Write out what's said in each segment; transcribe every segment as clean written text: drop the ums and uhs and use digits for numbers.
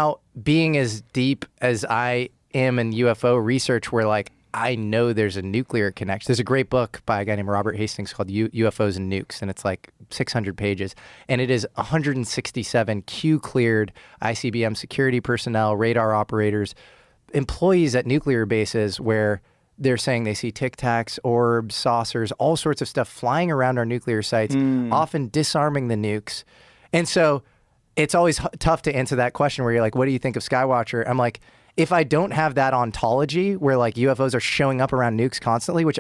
now, being as deep as I am in UFO research, where like I know there's a nuclear connection. There's a great book by a guy named Robert Hastings called UFOs and Nukes, and it's like 600 pages. And it is 167 Q-cleared ICBM security personnel, radar operators, employees at nuclear bases where they're saying they see tic tacs, orbs, saucers, all sorts of stuff flying around our nuclear sites, often disarming the nukes. And so it's always tough to answer that question where you're like, what do you think of Skywatcher? I'm like, if I don't have that ontology where like UFOs are showing up around nukes constantly, which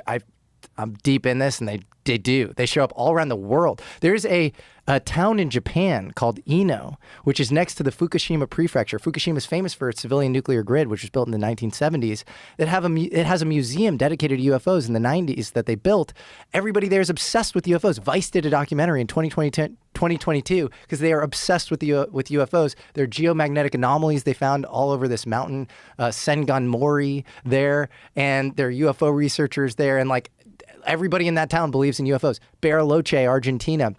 I'm deep in this, and they do. They show up all around the world. There's a town in Japan called Ino, which is next to the Fukushima prefecture. Fukushima is famous for its civilian nuclear grid, which was built in the 1970s. It has a museum dedicated to UFOs in the 90s that they built. Everybody there is obsessed with UFOs. Vice did a documentary in 2022 because they are obsessed with UFOs. There are geomagnetic anomalies they found all over this mountain, Sengan Mori there, and there are UFO researchers there, and like everybody in that town believes in UFOs. Bariloche, Argentina,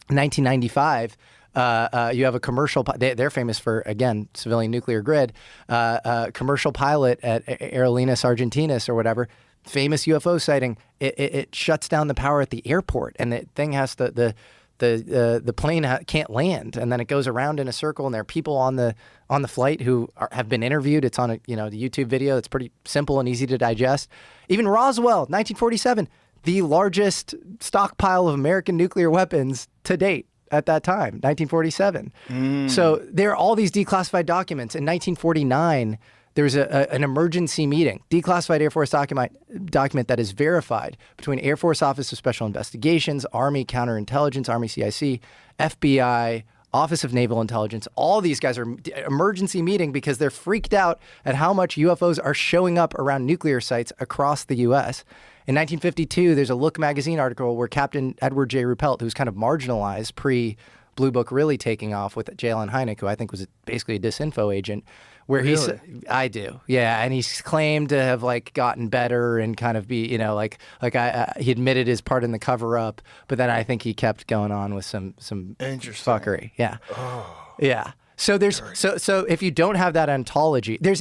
1995. You have a commercial. They're famous for, again, civilian nuclear grid. Commercial pilot at Aerolíneas Argentinas or whatever. Famous UFO sighting. It shuts down the power at the airport, and the thing has to the plane can't land, and then it goes around in a circle, and there are people on the flight who have been interviewed. It's on the YouTube video. It's pretty simple and easy to digest. Even Roswell, 1947, the largest stockpile of American nuclear weapons to date at that time, 1947. So there are all these declassified documents. In 1949, there was an emergency meeting, declassified Air Force document that is verified between Air Force Office of Special Investigations, Army Counterintelligence, Army CIC, FBI, Office of Naval Intelligence. All these guys are emergency meeting because they're freaked out at how much UFOs are showing up around nuclear sites across the U.S. In 1952, there's a Look magazine article where Captain Edward J. Ruppelt, who's kind of marginalized pre-Blue Book really taking off with J. Allen Hynek, who I think was basically a disinfo agent, where Really? I do, yeah, and he's claimed to have like gotten better and kind of be, he admitted his part in the cover up, but then I think he kept going on with some Interesting. fuckery, yeah, yeah. So there's so if you don't have that ontology, there's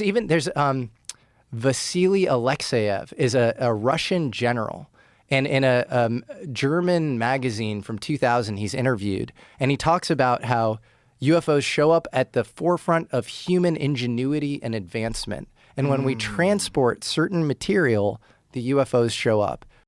Vasily Alexeyev is a Russian general. And in a German magazine from 2000, he's interviewed, and he talks about how UFOs show up at the forefront of human ingenuity and advancement. And when we transport certain material, the UFOs show up.